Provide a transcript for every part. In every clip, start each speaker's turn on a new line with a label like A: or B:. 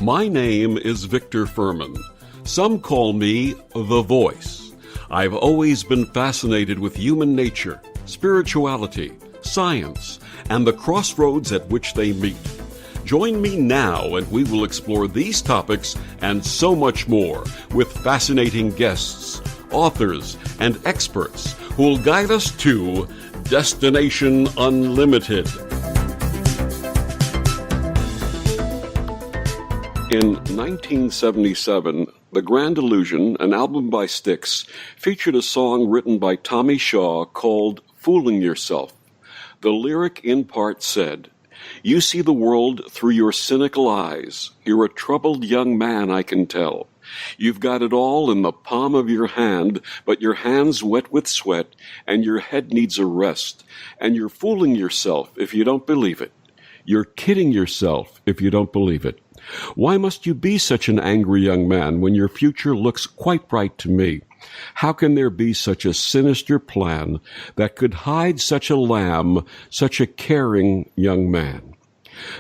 A: My name is Victor Furman. Some call me The Voice. I've always been fascinated with human nature, spirituality, science, and the crossroads at which they meet. Join me now and we will explore these topics and so much more with fascinating guests, authors, and experts who will guide us to Destination Unlimited. In 1977, The Grand Illusion, an album by Styx, featured a song written by Tommy Shaw called Fooling Yourself. The lyric in part said, "You see the world through your cynical eyes. You're a troubled young man, I can tell. You've got it all in the palm of your hand, but your hand's wet with sweat, and your head needs a rest. And you're fooling yourself if you don't believe it. You're kidding yourself if you don't believe it. Why must you be such an angry young man when your future looks quite bright to me? How can there be such a sinister plan that could hide such a lamb, such a caring young man?"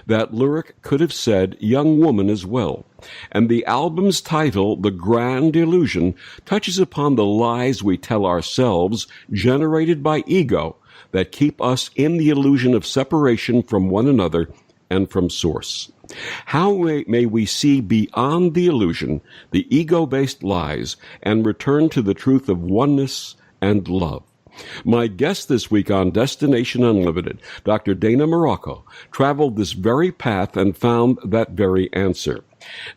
A: That lyric could have said young woman as well. And the album's title, The Grand Illusion, touches upon the lies we tell ourselves, generated by ego, that keep us in the illusion of separation from one another and from Source. How may we see beyond the illusion, the ego-based lies, and return to the truth of oneness and love? My guest this week on Destination Unlimited, Dr. Dana Morocco, traveled this very path and found that very answer.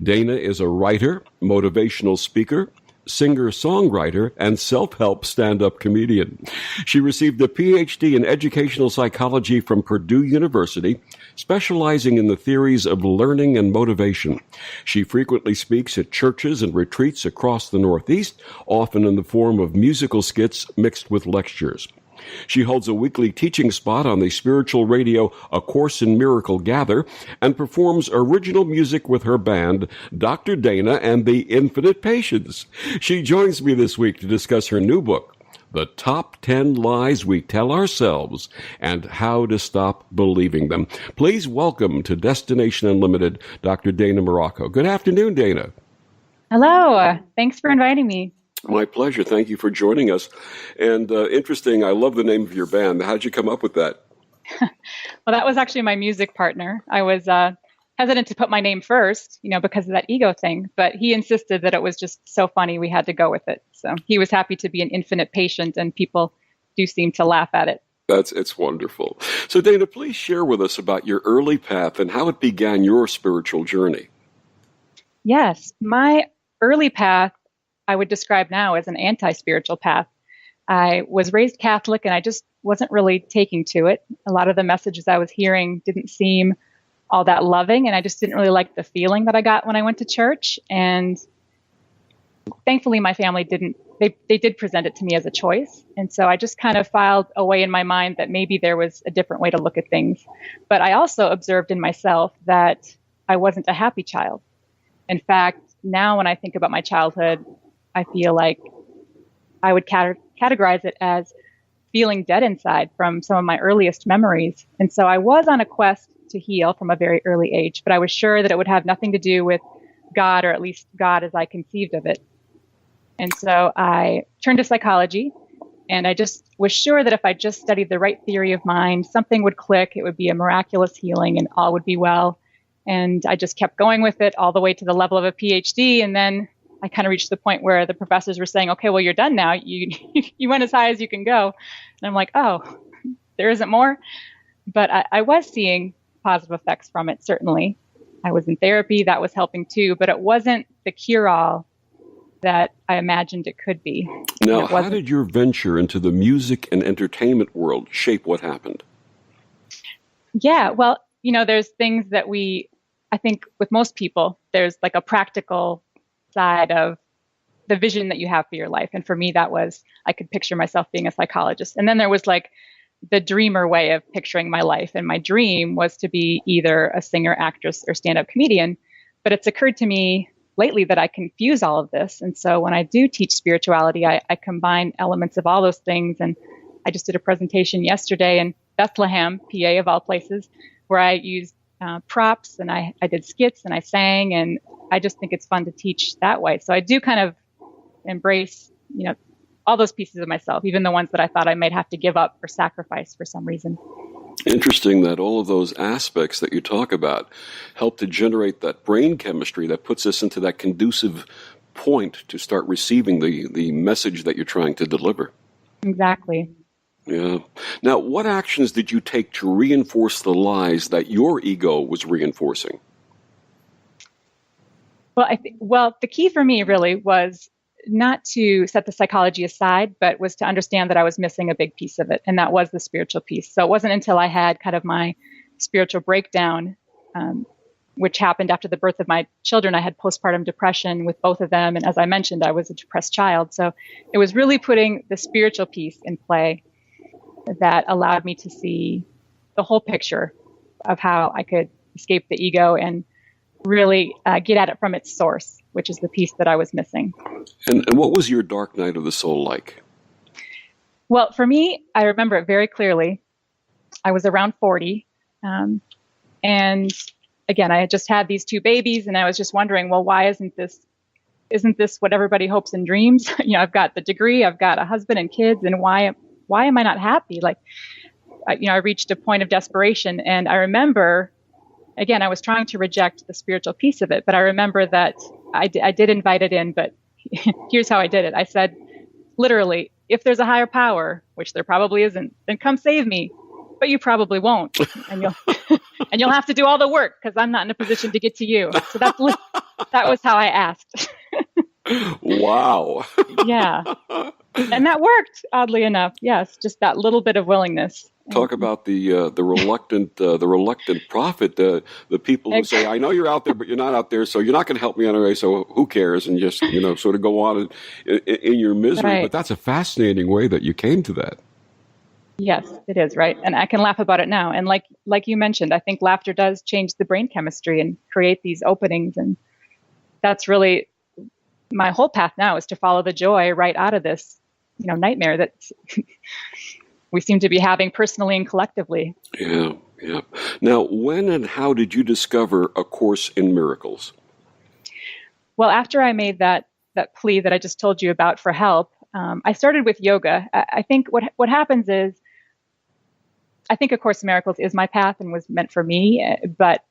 A: Dana is a writer, motivational speaker, singer-songwriter, and self-help stand-up comedian. She received a PhD in educational psychology from Purdue University, specializing in the theories of learning and motivation. She frequently speaks at churches and retreats across the Northeast, often in the form of musical skits mixed with lectures. She holds a weekly teaching spot on the spiritual radio A Course in Miracle Gather and performs original music with her band, Dr. Dana and the Infinite Patience. She joins me this week to discuss her new book, The Top 10 Lies We Tell Ourselves and How to Stop Believing Them. Please welcome to Destination Unlimited, Dr. Dana Morocco. Good afternoon, Dana.
B: Hello. Thanks for inviting me.
A: My pleasure. Thank you for joining us. And interesting, I love the name of your band. How'd you come up with that?
B: Well, that was actually my music partner. I was hesitant to put my name first, because of that ego thing, but he insisted that it was just so funny we had to go with it. So he was happy to be an infinite patient, and people do seem to laugh at it.
A: It's wonderful. So Dana, please share with us about your early path and how it began your spiritual journey.
B: Yes, my early path I would describe now as an anti-spiritual path. I was raised Catholic and I just wasn't really taking to it. A lot of the messages I was hearing didn't seem all that loving, and I just didn't really like the feeling that I got when I went to church. And thankfully my family they did present it to me as a choice. And so I just kind of filed away in my mind that maybe there was a different way to look at things. But I also observed in myself that I wasn't a happy child. In fact, now when I think about my childhood, I feel like I would categorize it as feeling dead inside from some of my earliest memories. And so I was on a quest to heal from a very early age, but I was sure that it would have nothing to do with God, or at least God as I conceived of it. And so I turned to psychology, and I just was sure that if I just studied the right theory of mind, something would click, it would be a miraculous healing, and all would be well. And I just kept going with it all the way to the level of a PhD, and then I kind of reached the point where the professors were saying, okay, well, you're done now. You went as high as you can go. And I'm like, oh, there isn't more. But I was seeing positive effects from it, certainly. I was in therapy. That was helping too. But it wasn't the cure-all that I imagined it could be.
A: Now, how did your venture into the music and entertainment world shape what happened?
B: Yeah, well, there's things that I think with most people, there's like a practical side of the vision that you have for your life. And for me, that was, I could picture myself being a psychologist. And then there was like the dreamer way of picturing my life. And my dream was to be either a singer, actress, or stand-up comedian. But it's occurred to me lately that I confuse all of this. And so when I do teach spirituality, I combine elements of all those things. And I just did a presentation yesterday in Bethlehem, PA of all places, where I used props, and I did skits, and I sang, and I just think it's fun to teach that way. So I do kind of embrace, all those pieces of myself, even the ones that I thought I might have to give up or sacrifice for some reason.
A: Interesting that all of those aspects that you talk about help to generate that brain chemistry that puts us into that conducive point to start receiving the message that you're trying to deliver.
B: Exactly.
A: Yeah. Now, what actions did you take to reinforce the lies that your ego was reinforcing?
B: Well, the key for me really was not to set the psychology aside, but was to understand that I was missing a big piece of it, and that was the spiritual piece. So it wasn't until I had kind of my spiritual breakdown, which happened after the birth of my children. I had postpartum depression with both of them, and as I mentioned, I was a depressed child. So it was really putting the spiritual piece in play that allowed me to see the whole picture of how I could escape the ego and really get at it from its source, which is the piece that I was missing.
A: And what was your dark night of the soul like?
B: Well, for me, I remember it very clearly. I was around 40. And again, I had just had these 2 babies, and I was just wondering, well, why isn't this what everybody hopes and dreams? I've got the degree, I've got a husband and kids, and why am I not happy? I reached a point of desperation, and I remember, again, I was trying to reject the spiritual piece of it, but I remember that I did invite it in, but here's how I did it. I said, literally, if there's a higher power, which there probably isn't, then come save me, but you probably won't, and you'll have to do all the work because I'm not in a position to get to you. So that was how I asked.
A: Wow.
B: Yeah. And that worked, oddly enough. Yes, just that little bit of willingness.
A: Talk about the reluctant prophet, the people who say, I know you're out there, but you're not out there, so you're not going to help me anyway, so who cares, and just sort of go on in your misery.
B: Right.
A: But that's a fascinating way that you came to that.
B: Yes, it is, right? And I can laugh about it now. And like you mentioned, I think laughter does change the brain chemistry and create these openings, and that's really my whole path now, is to follow the joy right out of this nightmare that we seem to be having personally and collectively.
A: Yeah. Now, when and how did you discover A Course in Miracles?
B: Well, after I made that plea that I just told you about for help, I started with yoga. I think what happens is, I think A Course in Miracles is my path and was meant for me, but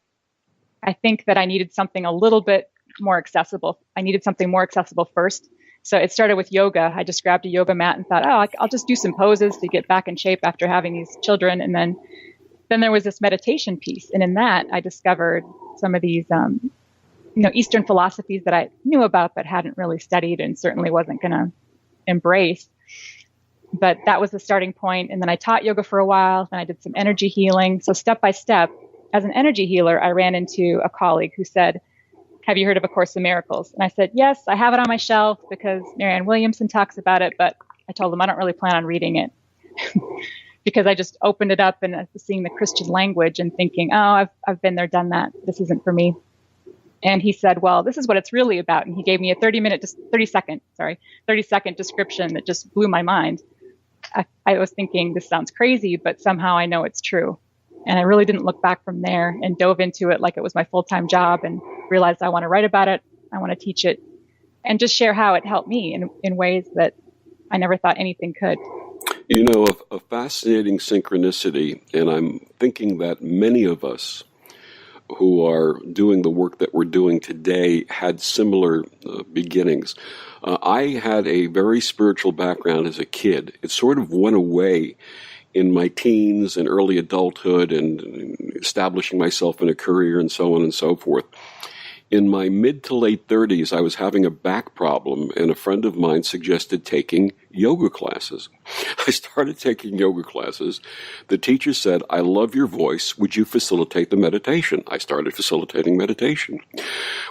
B: I think that I needed something a little bit more accessible. I needed something more accessible first. So it started with yoga. I just grabbed a yoga mat and thought, I'll just do some poses to get back in shape after having these children. And then there was this meditation piece. And in that, I discovered some of these, Eastern philosophies that I knew about, but hadn't really studied and certainly wasn't going to embrace. But that was the starting point. And then I taught yoga for a while, and I did some energy healing. So step by step, as an energy healer, I ran into a colleague who said, have you heard of A Course in Miracles? And I said, yes, I have it on my shelf because Marianne Williamson talks about it, but I told him I don't really plan on reading it because I just opened it up and seeing the Christian language and thinking, I've been there, done that. This isn't for me. And he said, well, this is what it's really about. And he gave me a 30-second description that just blew my mind. I was thinking, this sounds crazy, but somehow I know it's true. And I really didn't look back from there and dove into it like it was my full-time job and realized I want to write about it. I want to teach it and just share how it helped me in ways that I never thought anything could.
A: A fascinating synchronicity, and I'm thinking that many of us who are doing the work that we're doing today had similar beginnings. I had a very spiritual background as a kid. It sort of went away in my teens and early adulthood and establishing myself in a career and so on and so forth. In my mid to late 30s, I was having a back problem, and a friend of mine suggested taking yoga classes. I started taking yoga classes. The teacher said, I love your voice. Would you facilitate the meditation? I started facilitating meditation.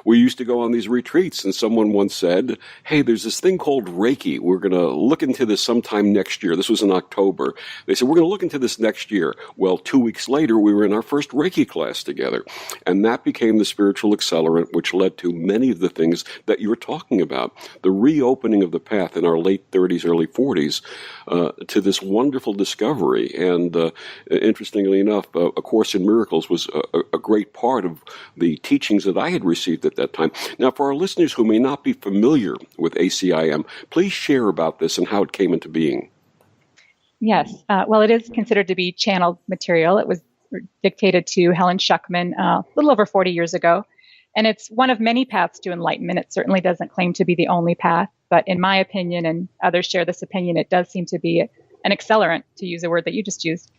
A: We used to go on these retreats, and someone once said, hey, there's this thing called Reiki. We're going to look into this sometime next year. This was in October. They said, we're going to look into this next year. Well, 2 weeks later, we were in our first Reiki class together, and that became the spiritual accelerant, which led to many of the things that you were talking about. The reopening of the path in our late 30s early 40s, to this wonderful discovery. And interestingly enough, A Course in Miracles was a great part of the teachings that I had received at that time. Now, for our listeners who may not be familiar with ACIM, please share about this and how it came into being.
B: Yes. Well, it is considered to be channeled material. It was dictated to Helen Schuckman a little over 40 years ago. And it's one of many paths to enlightenment. It certainly doesn't claim to be the only path. But in my opinion, and others share this opinion, it does seem to be an accelerant, to use a word that you just used.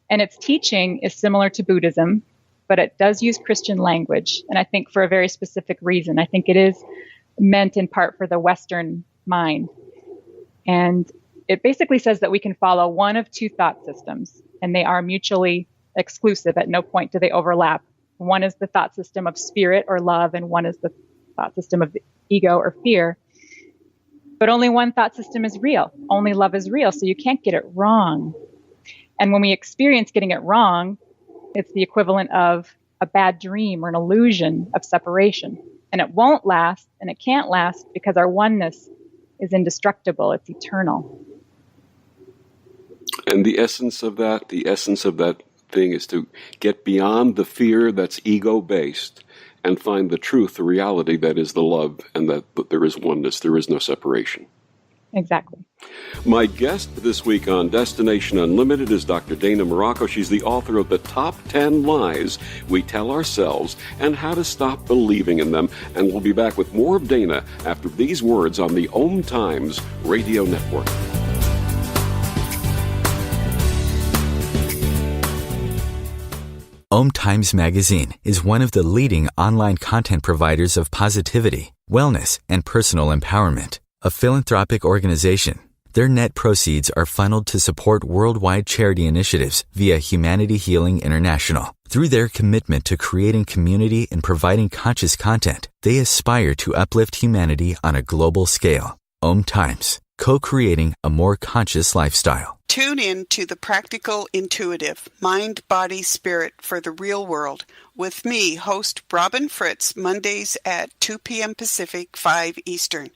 B: And its teaching is similar to Buddhism, but it does use Christian language. And I think for a very specific reason. I think it is meant in part for the Western mind. And it basically says that we can follow one of two thought systems, and they are mutually exclusive. At no point do they overlap. One is the thought system of spirit or love, and one is the thought system of ego or fear. But only one thought system is real. Only love is real, so you can't get it wrong. And when we experience getting it wrong, it's the equivalent of a bad dream or an illusion of separation. And it won't last, and it can't last because our oneness is indestructible. It's eternal.
A: And the essence of that thing is to get beyond the fear that's ego-based and find the truth, the reality that is the love, and that there is oneness, there is no separation.
B: Exactly.
A: My guest this week on Destination Unlimited is Dr. Dana Morocco. She's the author of The Top 10 Lies We Tell Ourselves and How to Stop Believing in Them. And we'll be back with more of Dana after these words on the Om Times Radio Network.
C: Om Times Magazine is one of the leading online content providers of positivity, wellness, and personal empowerment. A philanthropic organization, their net proceeds are funneled to support worldwide charity initiatives via Humanity Healing International. Through their commitment to creating community and providing conscious content, they aspire to uplift humanity on a global scale. Om Times, co-creating a more conscious lifestyle.
D: Tune in to The Practical Intuitive, Mind, Body, Spirit for the Real World with me, host Robin Fritz, Mondays at 2 p.m. Pacific, 5 Eastern.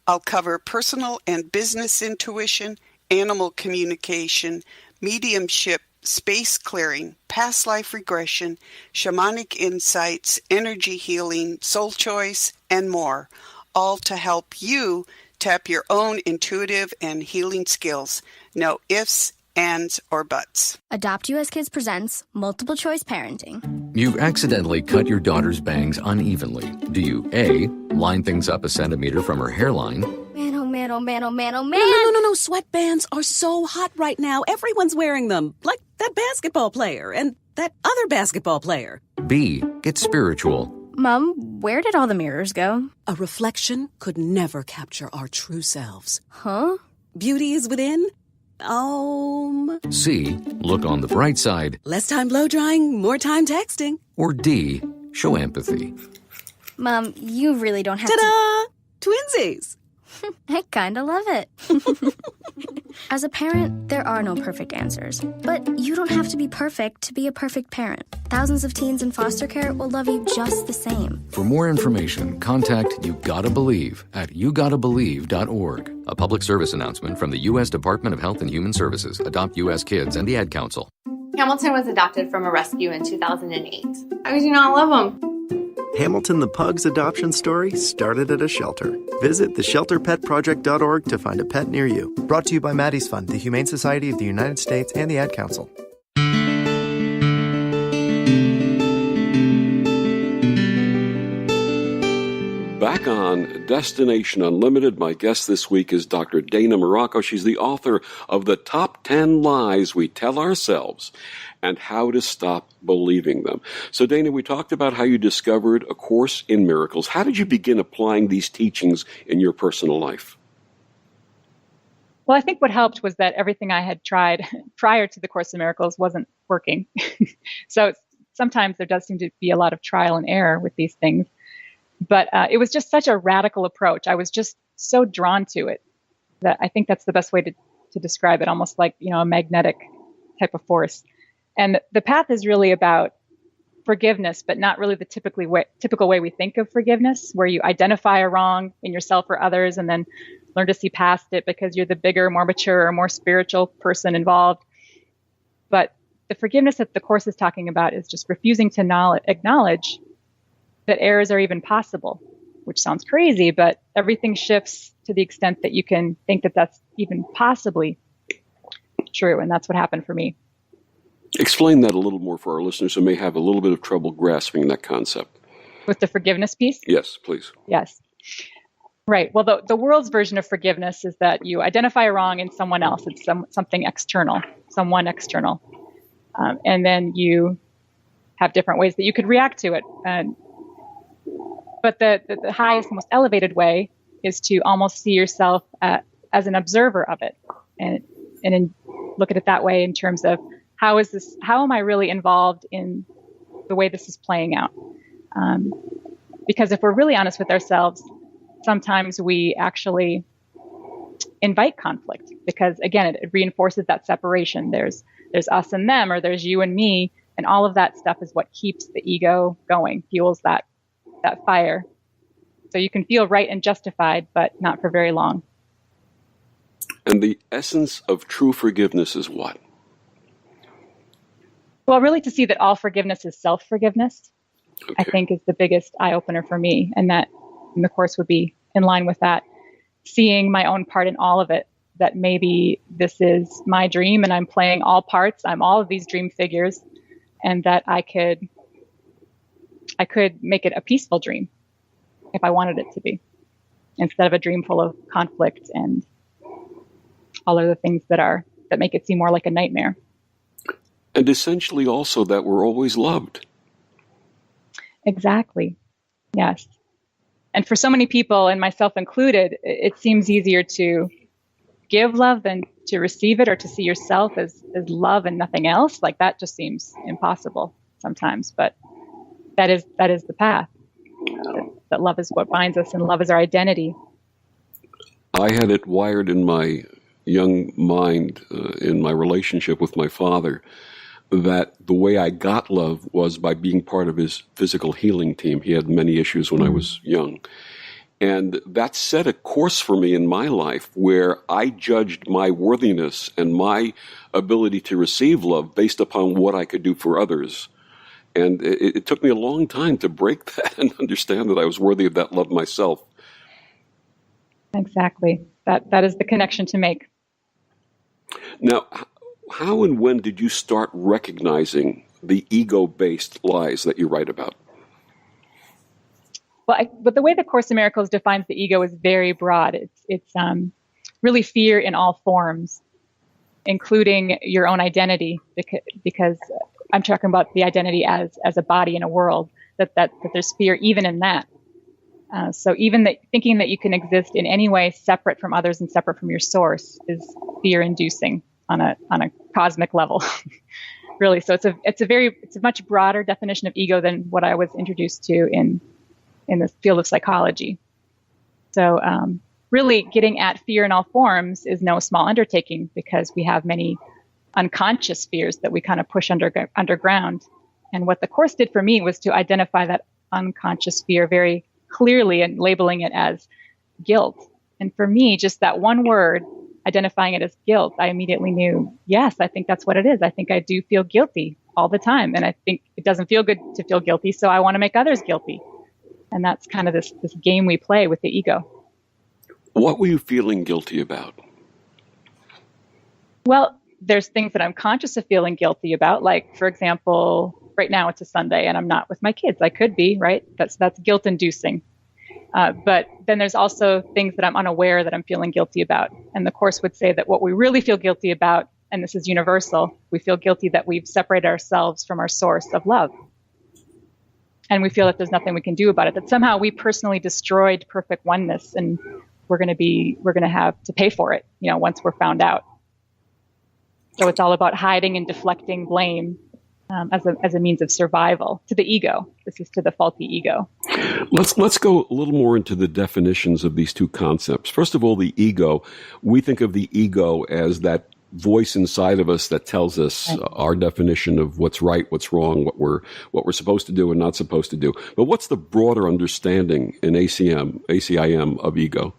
D: I'll cover personal and business intuition, animal communication, mediumship, space clearing, past life regression, shamanic insights, energy healing, soul choice, and more, all to help you tap your own intuitive and healing skills. No ifs, ands, or buts.
E: Adopt US Kids presents Multiple Choice Parenting.
F: You've accidentally cut your daughter's bangs unevenly. Do you A, line things up a centimeter from her hairline?
E: Man, oh man, oh man, oh man, oh man.
G: No. Sweatbands are so hot right now. Everyone's wearing them. Like that basketball player and that other basketball player.
F: B, get spiritual.
E: Mom, where did all the mirrors go?
G: A reflection could never capture our true selves.
E: Huh?
G: Beauty is within.
F: C, look on the bright side.
G: Less time blow drying, more time texting.
F: Or D, show empathy.
E: Mom, you really don't have
G: Ta-da! Twinsies!
E: I kinda love it. As a parent, there are no perfect answers. But you don't have to be perfect to be a perfect parent. Thousands of teens in foster care will love you just the same.
F: For more information, contact You Gotta Believe at yougottabelieve.org. A public service announcement from the U.S. Department of Health and Human Services, Adopt U.S. Kids, and the Ad Council.
H: Hamilton was adopted from a rescue in 2008. How could you not love him?
I: Hamilton the Pug's adoption story started at a shelter. Visit theshelterpetproject.org to find a pet near you. Brought to you by Maddie's Fund, the Humane Society of the United States, and the Ad Council.
A: Back on Destination Unlimited, my guest this week is Dr. Dana Morocco. She's the author of The Top 10 Lies We Tell Ourselves and How to Stop Believing Them. So, Dana, we talked about how you discovered A Course in Miracles. How did you begin applying these teachings in your personal life?
B: Well, I think what helped was that everything I had tried prior to the Course in Miracles wasn't working. So sometimes there does seem to be a lot of trial and error with these things. But it was just such a radical approach. I was just so drawn to it that I think that's the best way to describe it, almost like, a magnetic type of force. And the path is really about forgiveness, but not really the typical way we think of forgiveness, where you identify a wrong in yourself or others and then learn to see past it because you're the bigger, more mature, or more spiritual person involved. But the forgiveness that the Course is talking about is just refusing to acknowledge that errors are even possible, which sounds crazy, but everything shifts to the extent that you can think that that's even possibly true. And that's what happened for me.
A: Explain that a little more for our listeners who may have a little bit of trouble grasping that concept.
B: With the forgiveness piece?
A: Yes, please.
B: Yes. Right. Well, the world's version of forgiveness is that you identify a wrong in someone else. It's something external, someone external. And then you have different ways that you could react to it. But the highest, most elevated way is to almost see yourself as an observer of it, and look at it that way in terms of how am I really involved in the way this is playing out? Because if we're really honest with ourselves, sometimes we actually invite conflict because, again, it reinforces that separation. There's us and them, or there's you and me, and all of that stuff is what keeps the ego going, fuels that fire. So you can feel right and justified, but not for very long.
A: And the essence of true forgiveness is what?
B: Well, really to see that all forgiveness is self-forgiveness,
A: Okay.
B: I think is the biggest eye-opener for me. And the Course would be in line with that. Seeing my own part in all of it, that maybe this is my dream and I'm playing all parts. I'm all of these dream figures, and that I could make it a peaceful dream if I wanted it to be, instead of a dream full of conflict and all of the things that make it seem more like a nightmare.
A: And essentially also that we're always loved.
B: Exactly. Yes. And for so many people, and myself included, it seems easier to give love than to receive it, or to see yourself as love and nothing else. Like that just seems impossible sometimes, but that is the path. That love is what binds us, and love is our identity.
A: I had it wired in my young mind, in my relationship with my father, that the way I got love was by being part of his physical healing team. He had many issues when I was young. And that set a course for me in my life where I judged my worthiness and my ability to receive love based upon what I could do for others. And it took me a long time to break that and understand that I was worthy of that love myself.
B: Exactly. That is the connection to make.
A: Now, how and when did you start recognizing the ego-based lies that you write about?
B: Well, but the way the Course in Miracles defines the ego is very broad. It's really fear in all forms, including your own identity, because I'm talking about the identity as a body in a world, that there's fear even in that. So even thinking that you can exist in any way separate from others and separate from your source is fear-inducing on a cosmic level, really. So it's a much broader definition of ego than what I was introduced to in the field of psychology. So really getting at fear in all forms is no small undertaking, because we have many unconscious fears that we kind of push underground. And what the Course did for me was to identify that unconscious fear very clearly and labeling it as guilt. And for me, just that one word, identifying it as guilt, I immediately knew, yes, I think that's what it is. I think I do feel guilty all the time. And I think it doesn't feel good to feel guilty, so I want to make others guilty. And that's kind of this game we play with the ego.
A: What were you feeling guilty about?
B: Well, there's things that I'm conscious of feeling guilty about. Like, for example, right now it's a Sunday and I'm not with my kids. I could be, right? That's guilt-inducing. But then there's also things that I'm unaware that I'm feeling guilty about. And the Course would say that what we really feel guilty about, and this is universal, we feel guilty that we've separated ourselves from our source of love. And we feel that there's nothing we can do about it, that somehow we personally destroyed perfect oneness, and we're going to have to pay for it, once we're found out. So it's all about hiding and deflecting blame as a means of survival to the ego. This is to the faulty ego.
A: Let's go a little more into the definitions of these two concepts. First of all, the ego. We think of the ego as that voice inside of us that tells us our definition of what's right, what's wrong, what we're supposed to do and not supposed to do. But what's the broader understanding in ACIM of ego?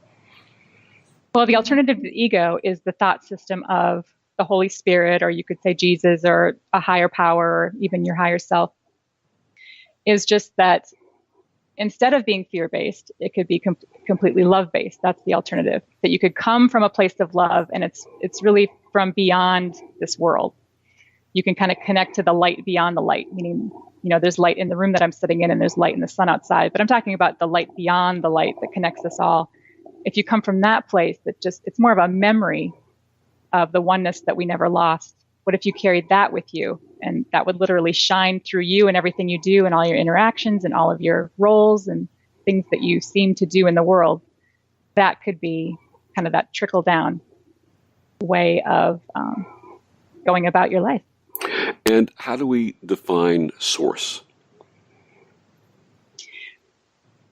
B: Well, the alternative to the ego is the thought system of the Holy Spirit, or you could say Jesus, or a higher power, or even your higher self. Is just that instead of being fear-based, it could be completely love-based. That's the alternative. That you could come from a place of love, and it's really from beyond this world. You can kind of connect to the light beyond the light, meaning, there's light in the room that I'm sitting in, and there's light in the sun outside. But I'm talking about the light beyond the light that connects us all. If you come from that place, it's more of a memory of the oneness that we never lost. What if you carried that with you? And that would literally shine through you and everything you do and all your interactions and all of your roles and things that you seem to do in the world. That could be kind of that trickle down way of going about your life.
A: And how do we define source?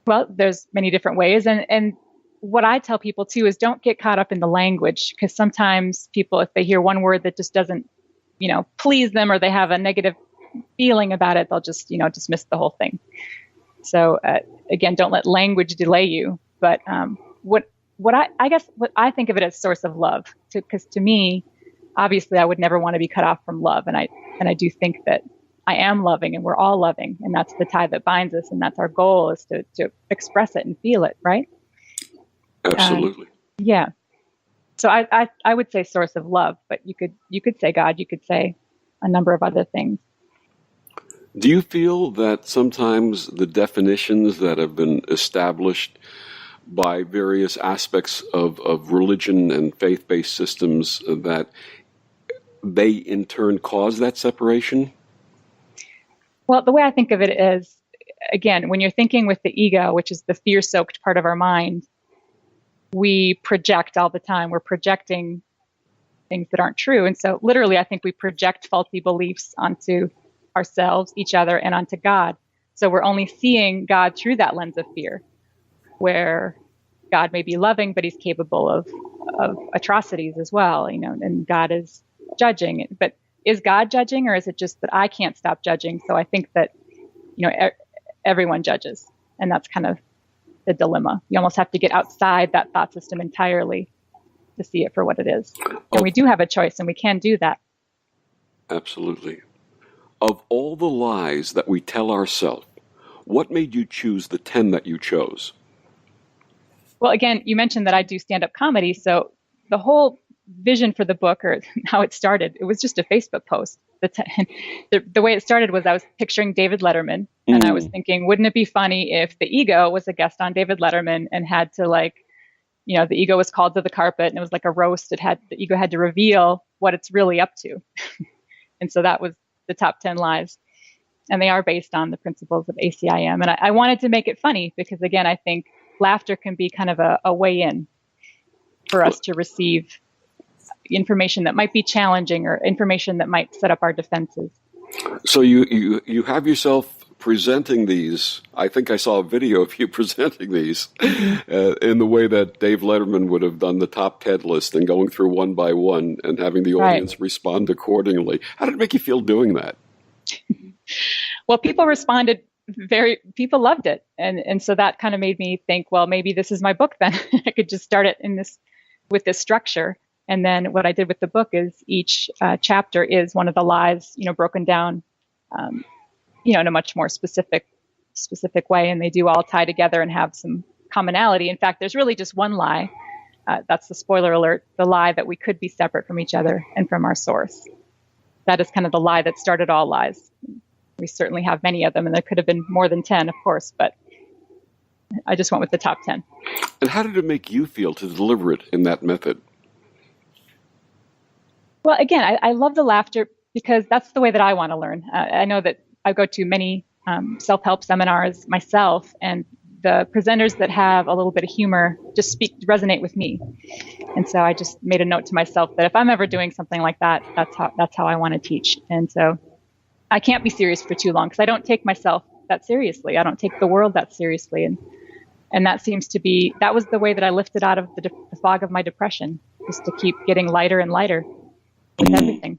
B: Well, there's many different ways. And what I tell people too is don't get caught up in the language, because sometimes people, if they hear one word that just doesn't, please them, or they have a negative feeling about it, they'll just, dismiss the whole thing. So again, don't let language delay you. But what I think of it as source of love, because to me, obviously I would never want to be cut off from love. And I do think that I am loving, and we're all loving, and that's the tie that binds us. And that's our goal, is to express it and feel it. Right.
A: Absolutely.
B: Yeah. So I would say source of love, but you could say God, you could say a number of other things.
A: Do you feel that sometimes the definitions that have been established by various aspects of religion and faith-based systems, that they in turn cause that separation?
B: Well, the way I think of it is, again, when you're thinking with the ego, which is the fear-soaked part of our mind, we project all the time. We're projecting things that aren't true. And so literally, I think we project faulty beliefs onto ourselves, each other, and onto God. So we're only seeing God through that lens of fear, where God may be loving, but he's capable of atrocities as well, and God is judging. But is God judging, or is it just that I can't stop judging? So I think that, everyone judges, and that's kind of the dilemma. You almost have to get outside that thought system entirely to see it for what it is. And we do have a choice, and we can do that.
A: Absolutely. Of all the lies that we tell ourselves, what made you choose the 10 that you chose?
B: Well, again, you mentioned that I do stand-up comedy. So the whole vision for the book, or how it started, it was just a Facebook post. The way it started was I was picturing David Letterman, and I was thinking, wouldn't it be funny if the ego was a guest on David Letterman and had to, the ego was called to the carpet, and it was like a roast. The ego had to reveal what it's really up to. And so that was the top 10 lies. And they are based on the principles of ACIM. And I wanted to make it funny because, again, I think laughter can be kind of a way in for us to receive information that might be challenging, or information that might set up our defenses.
A: So you have yourself presenting these. I think I saw a video of you presenting these in the way that Dave Letterman would have done the top 10 list, and going through one by one and having the audience respond accordingly. How did it make you feel doing that?
B: Well, people responded people loved it. And so that kind of made me think, well, maybe this is my book then. I could just start it with this structure. And then what I did with the book is each chapter is one of the lies, broken down, in a much more specific way. And they do all tie together and have some commonality. In fact, there's really just one lie. That's the spoiler alert, the lie that we could be separate from each other and from our source. That is kind of the lie that started all lies. We certainly have many of them, and there could have been more than 10, of course, but I just went with the top 10.
A: And how did it make you feel to deliver it in that method?
B: Well, again, I love the laughter because that's the way that I want to learn. I know that I go to many self-help seminars myself, and the presenters that have a little bit of humor just resonate with me. And so I just made a note to myself that if I'm ever doing something like that, that's how I want to teach. And so I can't be serious for too long because I don't take myself that seriously. I don't take the world that seriously. And that was the way that I lifted out of the fog of my depression, just to keep getting lighter and lighter with everything.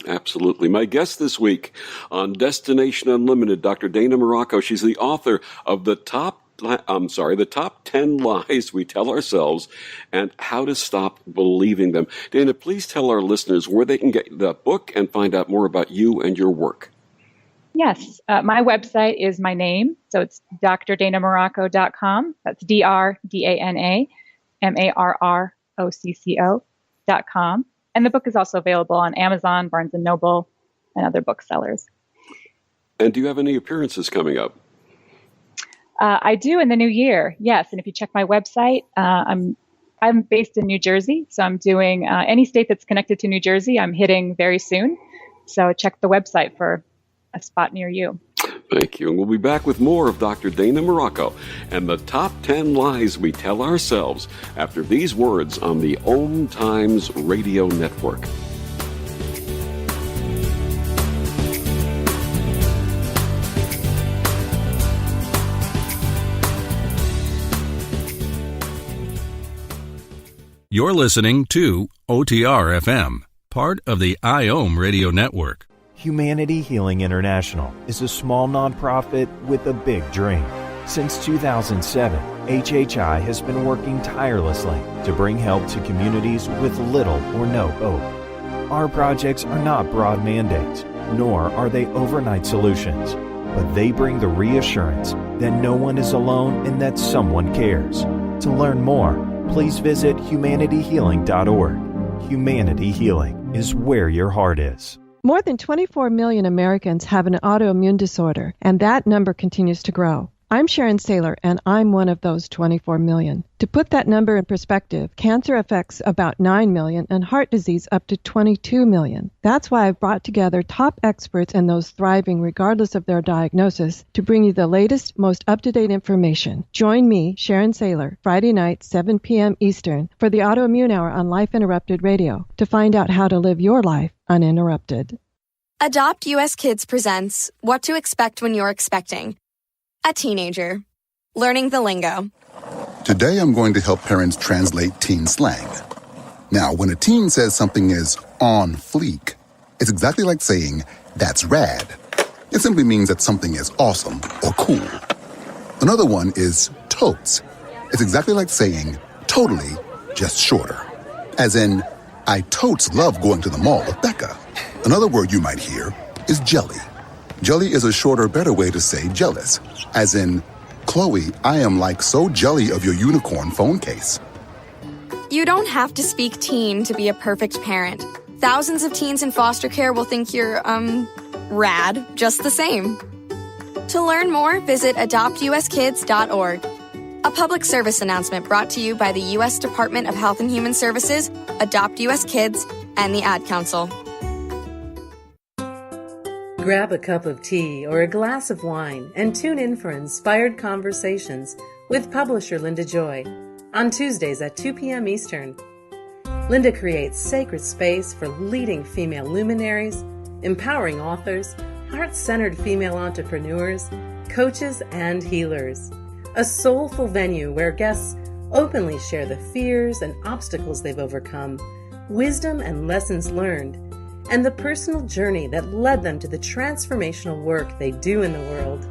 A: Absolutely. My guest this week on Destination Unlimited, Dr. Dana Morocco. She's the author of the top the top 10 lies we tell ourselves and how to stop believing them. Dana, please tell our listeners where they can get the book and find out more about you and your work.
B: Yes, my website is my name, so it's drdanamorocco.com. That's DRDANAMARROCCO.com. And the book is also available on Amazon, Barnes & Noble, and other booksellers.
A: And do you have any appearances coming up?
B: I do in the new year, yes. And if you check my website, I'm based in New Jersey, so I'm doing any state that's connected to New Jersey, I'm hitting very soon. So check the website for a spot near you.
A: Thank you. And we'll be back with more of Dr. Dana Morocco and the top 10 lies we tell ourselves after these words on the Om Times Radio Network.
J: You're listening to OTR FM, part of the IOM Radio Network.
K: Humanity Healing International is a small nonprofit with a big dream. Since 2007, HHI has been working tirelessly to bring help to communities with little or no hope. Our projects are not broad mandates, nor are they overnight solutions, but they bring the reassurance that no one is alone and that someone cares. To learn more, please visit humanityhealing.org. Humanity Healing is where your heart is.
L: More than 24 million Americans have an autoimmune disorder, and that number continues to grow. I'm Sharon Saylor, and I'm one of those 24 million. To put that number in perspective, cancer affects about 9 million and heart disease up to 22 million. That's why I've brought together top experts and those thriving regardless of their diagnosis to bring you the latest, most up-to-date information. Join me, Sharon Saylor, Friday night, 7 p.m. Eastern, for the Autoimmune Hour on Life Interrupted Radio to find out how to live your life uninterrupted.
M: Adopt US Kids presents What to Expect When You're Expecting. A teenager. Learning the lingo.
N: Today I'm going to help parents translate teen slang. Now, when a teen says something is on fleek, it's exactly like saying, that's rad. It simply means that something is awesome or cool. Another one is totes. It's exactly like saying, totally, just shorter. As in, I totes love going to the mall with Becca. Another word you might hear is jelly. Jelly is a shorter, better way to say jealous. As in, Chloe, I am like so jelly of your unicorn phone case.
M: You don't have to speak teen to be a perfect parent. Thousands of teens in foster care will think you're, rad, just the same. To learn more, visit adoptuskids.org. A public service announcement brought to you by the U.S. Department of Health and Human Services, Adopt U.S. Kids, and the Ad Council.
O: Grab a cup of tea or a glass of wine and tune in for Inspired Conversations with publisher Linda Joy on Tuesdays at 2 p.m. Eastern. Linda creates sacred space for leading female luminaries, empowering authors, heart-centered female entrepreneurs, coaches, and healers. A soulful venue where guests openly share the fears and obstacles they've overcome, wisdom and lessons learned, and the personal journey that led them to the transformational work they do in the world.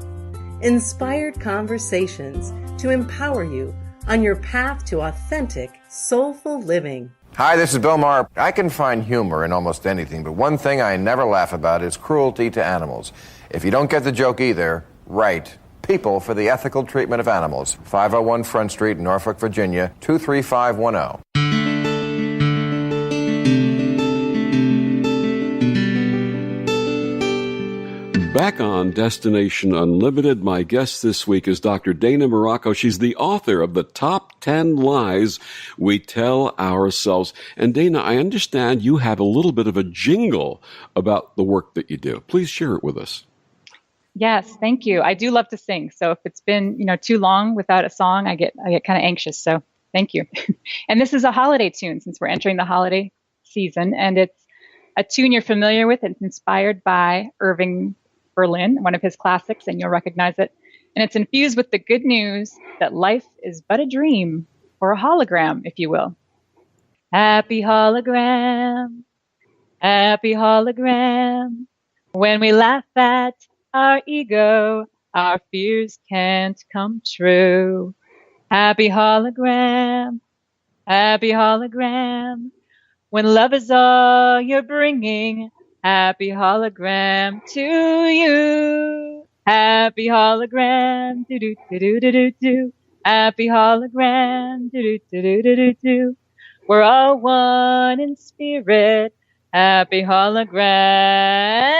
O: Inspired Conversations to empower you on your path to authentic, soulful living.
P: Hi, this is Bill Maher. I can find humor in almost anything, but one thing I never laugh about is cruelty to animals. If you don't get the joke either, write People for the Ethical Treatment of Animals, 501 Front Street, Norfolk, Virginia, 23510.
A: Back on Destination Unlimited, my guest this week is Dr. Dana Morocco. She's the author of the Top 10 Lies We Tell Ourselves. And Dana, I understand you have a little bit of a jingle about the work that you do. Please share it with us.
B: Yes, thank you. I do love to sing. So if it's been, too long without a song, I get kind of anxious. So thank you. And this is a holiday tune since we're entering the holiday season. And it's a tune you're familiar with. It's inspired by Irving Berlin, one of his classics, and you'll recognize it. And it's infused with the good news that life is but a dream, or a hologram, if you will. Happy hologram, happy hologram. When we laugh at our ego, our fears can't come true. Happy hologram, happy hologram. When love is all you're bringing, happy hologram to you. Happy hologram, do do do do do do do. Happy hologram, do do do do do do do. We're all one in spirit. Happy hologram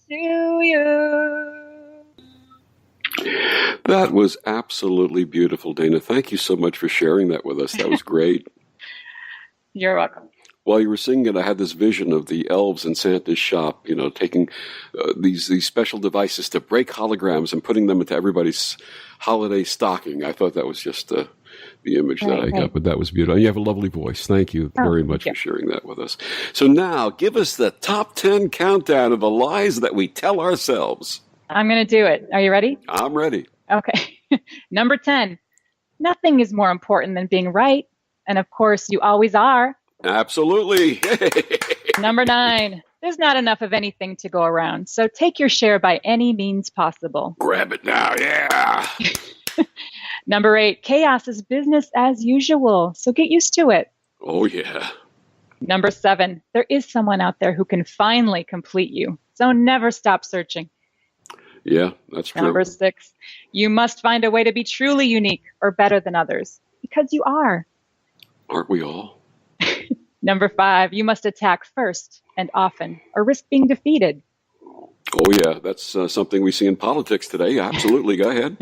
B: to you.
A: That was absolutely beautiful, Dana. Thank you so much for sharing that with us. That was great.
B: You're welcome.
A: While you were singing it, I had this vision of the elves in Santa's shop, taking these special devices to break holograms and putting them into everybody's holiday stocking. I thought that was just the image that I got, but that was beautiful. And you have a lovely voice. Thank you very much for sharing that with us. So now, give us the top 10 countdown of the lies that we tell ourselves.
B: I'm going to do it. Are you ready?
A: I'm ready.
B: Okay. Number 10, nothing is more important than being right. And of course, you always are.
A: Absolutely.
B: Number 9, there's not enough of anything to go around. So take your share by any means possible.
A: Grab it now. Yeah.
B: Number 8, chaos is business as usual. So get used to it.
A: Oh, yeah.
B: Number 7, there is someone out there who can finally complete you. So never stop searching.
A: Yeah, that's true.
B: Number 6, you must find a way to be truly unique or better than others because you are.
A: Aren't we all?
B: Number 5, you must attack first and often or risk being defeated.
A: Oh, yeah, that's something we see in politics today. Absolutely. Go ahead.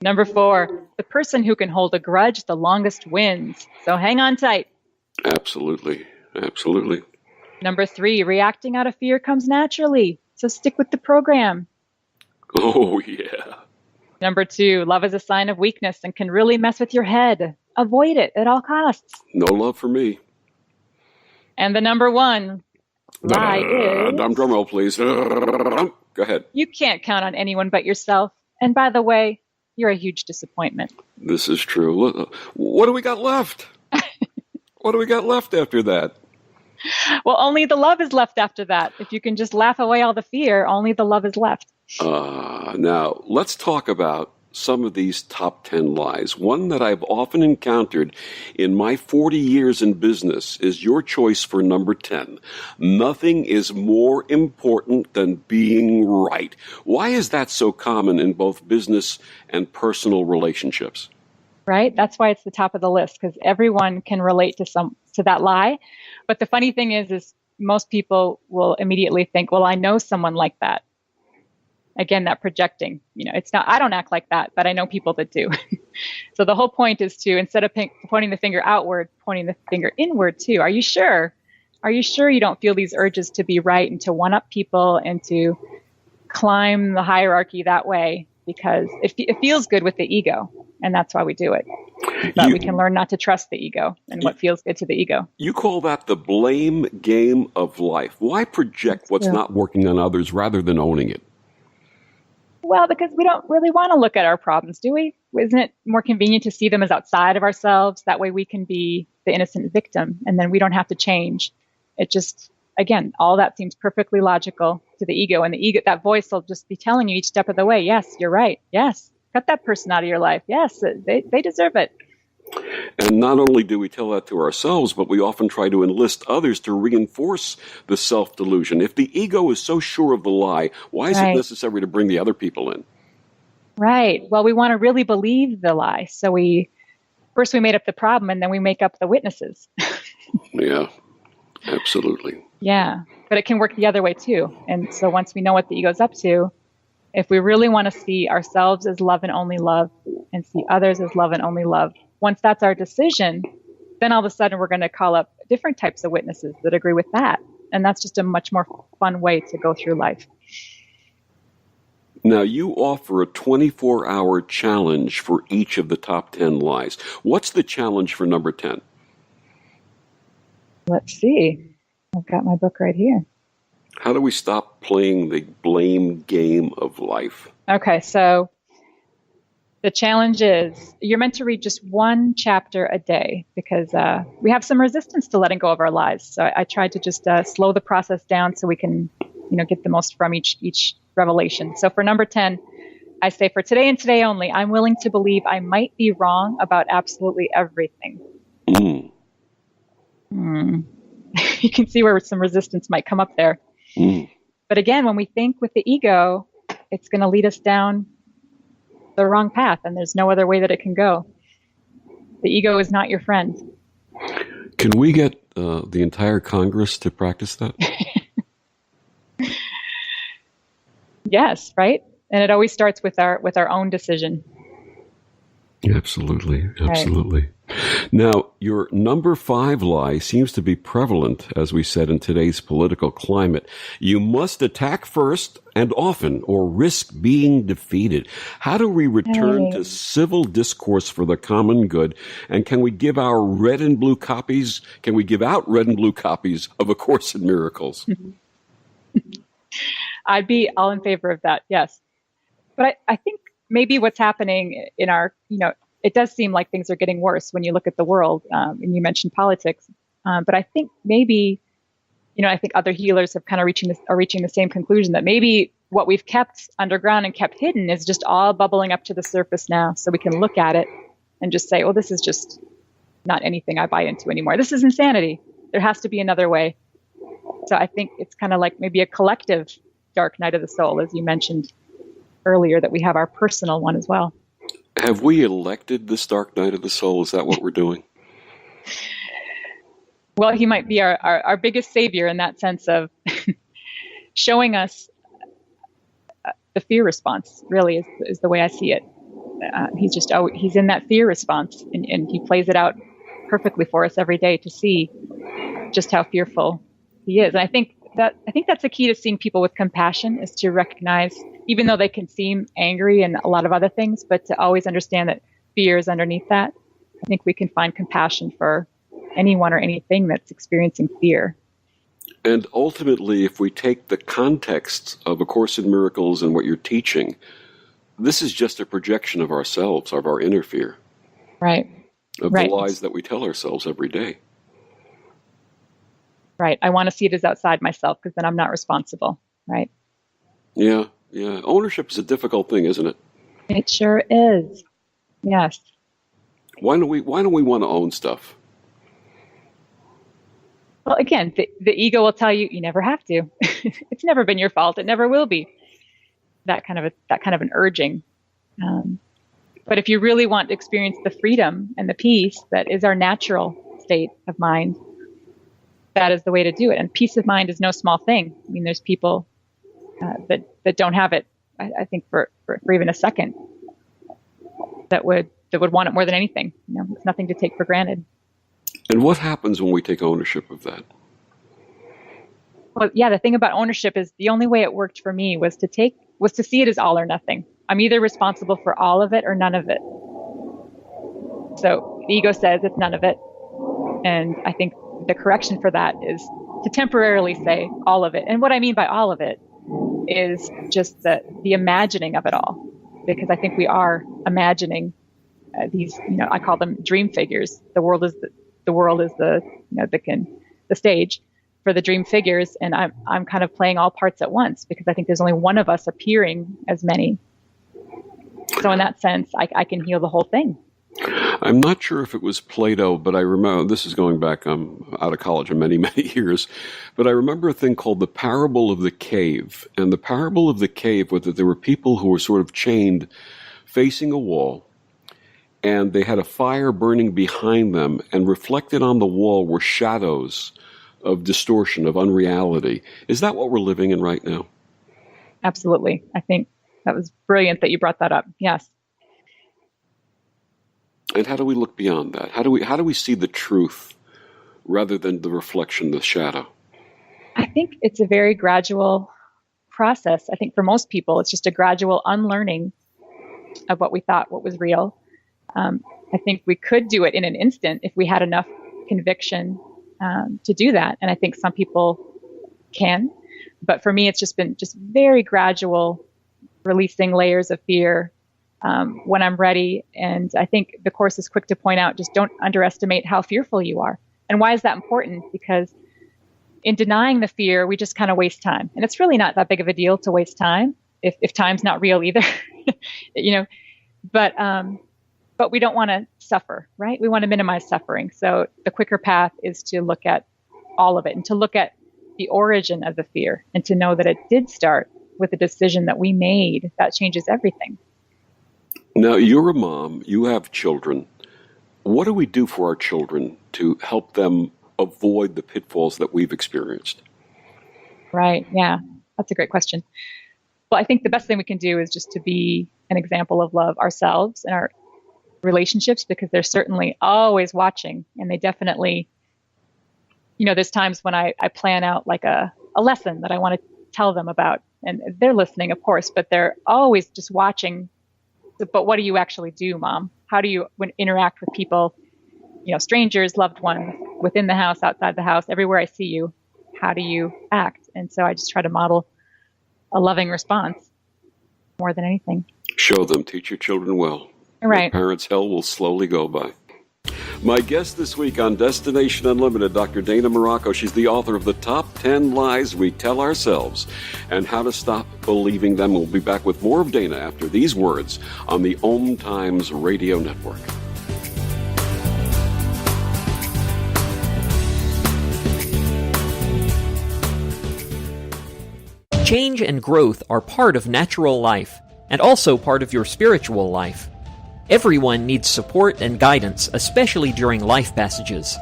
B: Number 4, the person who can hold a grudge the longest wins. So hang on tight.
A: Absolutely. Absolutely.
B: Number 3, reacting out of fear comes naturally. So stick with the program.
A: Oh, yeah.
B: Number 2, love is a sign of weakness and can really mess with your head. Avoid it at all costs.
A: No love for me.
B: And the number 1 lie is...
A: Drum roll, please. Go ahead.
B: You can't count on anyone but yourself. And by the way, you're a huge disappointment.
A: This is true. What do we got left? What do we got left after that?
B: Well, only the love is left after that. If you can just laugh away all the fear, only the love is left.
A: Now, let's talk about some of these top 10 lies. One that I've often encountered in my 40 years in business is your choice for number 10. Nothing is more important than being right. Why is that so common in both business and personal relationships?
B: Right? That's why it's the top of the list, because everyone can relate to that lie. But the funny thing is most people will immediately think, well, I know someone like that. Again, that projecting, it's not, I don't act like that, but I know people that do. So the whole point is to, instead of pointing the finger outward, pointing the finger inward too. Are you sure? Are you sure you don't feel these urges to be right and to one up people and to climb the hierarchy that way? Because it feels good with the ego. And that's why we do it. But we can learn not to trust the ego and what feels good to the ego.
A: You call that the blame game of life. Why project what's not working on others rather than owning it?
B: Well, because we don't really want to look at our problems, do we? Isn't it more convenient to see them as outside of ourselves? That way we can be the innocent victim and then we don't have to change. It just, again, all that seems perfectly logical to the ego. And the ego, that voice will just be telling you each step of the way, yes, you're right. Yes, cut that person out of your life. Yes, they deserve it.
A: And not only do we tell that to ourselves, but we often try to enlist others to reinforce the self-delusion. If the ego is so sure of the lie, why is it necessary to bring the other people in?
B: Right. Well, we want to really believe the lie. So first we made up the problem and then we make up the witnesses.
A: Yeah, absolutely.
B: Yeah. But it can work the other way too. And so once we know what the ego's up to, if we really want to see ourselves as love and only love and see others as love and only love, once that's our decision, then all of a sudden we're going to call up different types of witnesses that agree with that. And that's just a much more fun way to go through life.
A: Now, you offer a 24-hour challenge for each of the top 10 lies. What's the challenge for number 10?
B: Let's see. I've got my book right here.
A: How do we stop playing the blame game of life?
B: Okay, so the challenge is you're meant to read just one chapter a day because we have some resistance to letting go of our lives. So I tried to just slow the process down so we can, get the most from each revelation. So for number 10, I say for today and today only, I'm willing to believe I might be wrong about absolutely everything. You can see where some resistance might come up there. But again, when we think with the ego, it's going to lead us down the wrong path, and there's no other way that it can go. The ego is not your friend.
A: Can we get the entire Congress to practice that?
B: Yes, right? And it always starts with our own decision.
A: Absolutely. Absolutely. Right. Now, your number 5 lie seems to be prevalent, as we said, in today's political climate. You must attack first and often or risk being defeated. How do we return to civil discourse for the common good? And can we give our red and blue copies? Can we give out red and blue copies of A Course in Miracles?
B: I'd be all in favor of that. Yes. But I think maybe what's happening in our, it does seem like things are getting worse when you look at the world, and you mentioned politics. But I think maybe, I think other healers have kind of reaching the same conclusion that maybe what we've kept underground and kept hidden is just all bubbling up to the surface now. So we can look at it and just say, oh, this is just not anything I buy into anymore. This is insanity. There has to be another way. So I think it's kind of like maybe a collective dark night of the soul, as you mentioned earlier, that we have our personal one as well.
A: Have we elected this dark night of the soul? Is that what we're doing?
B: Well, he might be our biggest savior in that sense of showing us the fear response, really, is the way I see it. He's in that fear response, and he plays it out perfectly for us every day to see just how fearful he is. And I think that's the key to seeing people with compassion, is to recognize, even though they can seem angry and a lot of other things, but to always understand that fear is underneath that. I think we can find compassion for anyone or anything that's experiencing fear.
A: And ultimately, if we take the context of A Course in Miracles and what you're teaching, this is just a projection of ourselves, of our inner fear.
B: Right.
A: Of the lies that we tell ourselves every day.
B: Right. I want to see it as outside myself, because then I'm not responsible. Right.
A: Yeah. Yeah. Ownership is a difficult thing, isn't it?
B: It sure is. Yes.
A: Why don't we want to own stuff?
B: Well, again, the ego will tell you never have to. It's never been your fault. It never will be. That kind of an urging. But if you really want to experience the freedom and the peace that is our natural state of mind, that is the way to do it. And peace of mind is no small thing. I mean, there's people that don't have it, I think, for even a second, that would want it more than anything. It's nothing to take for granted.
A: And what happens when we take ownership of that?
B: Well, yeah, the thing about ownership is the only way it worked for me was to see it as all or nothing. I'm either responsible for all of it or none of it. So the ego says it's none of it. And I think the correction for that is to temporarily say all of it. And what I mean by all of it is just the imagining of it all. Because I think we are imagining these, I call them dream figures. The world is the stage for the dream figures, and I'm kind of playing all parts at once, because I think there's only one of us appearing as many. So in that sense, I can heal the whole thing.
A: I'm not sure if it was Plato, but I remember, this is going back, I'm out of college in many, many years, but I remember a thing called the parable of the cave. And the parable of the cave was that there were people who were sort of chained facing a wall, and they had a fire burning behind them, and reflected on the wall were shadows of distortion, of unreality. Is that what we're living in right now?
B: Absolutely. I think that was brilliant that you brought that up. Yes.
A: And how do we look beyond that? How do we see the truth rather than the reflection, the shadow?
B: I think it's a very gradual process. I think for most people, it's just a gradual unlearning of what we thought what was real. I think we could do it in an instant if we had enough conviction to do that. And I think some people can. But for me, it's just been very gradual, releasing layers of fear when I'm ready. And I think the Course is quick to point out, just don't underestimate how fearful you are. And why is that important? Because in denying the fear, we just kind of waste time. And it's really not that big of a deal to waste time if time's not real either. you know, but we don't want to suffer, right? We want to minimize suffering. So the quicker path is to look at all of it and to look at the origin of the fear and to know that it did start with a decision that we made that changes everything.
A: Now, you're a mom, you have children. What do we do for our children to help them avoid the pitfalls that we've experienced?
B: Right. Yeah, that's a great question. Well, I think the best thing we can do is just to be an example of love ourselves and our relationships, because they're certainly always watching, and they definitely, there's times when I plan out like a lesson that I want to tell them about, and they're listening, of course, but they're always just watching. But what do you actually do, Mom? How do you interact with people, strangers, loved ones, within the house, outside the house, everywhere I see you? How do you act? And so I just try to model a loving response more than anything.
A: Show them, teach your children well.
B: Right.
A: Your parents' hell will slowly go by. My guest this week on Destination Unlimited, Dr. Dana Morocco. She's the author of The Top 10 Lies We Tell Ourselves and How to Stop Believing Them. We'll be back with more of Dana after these words on the Om Times Radio Network.
Q: Change and growth are part of natural life and also part of your spiritual life. Everyone needs support and guidance, especially during life passages.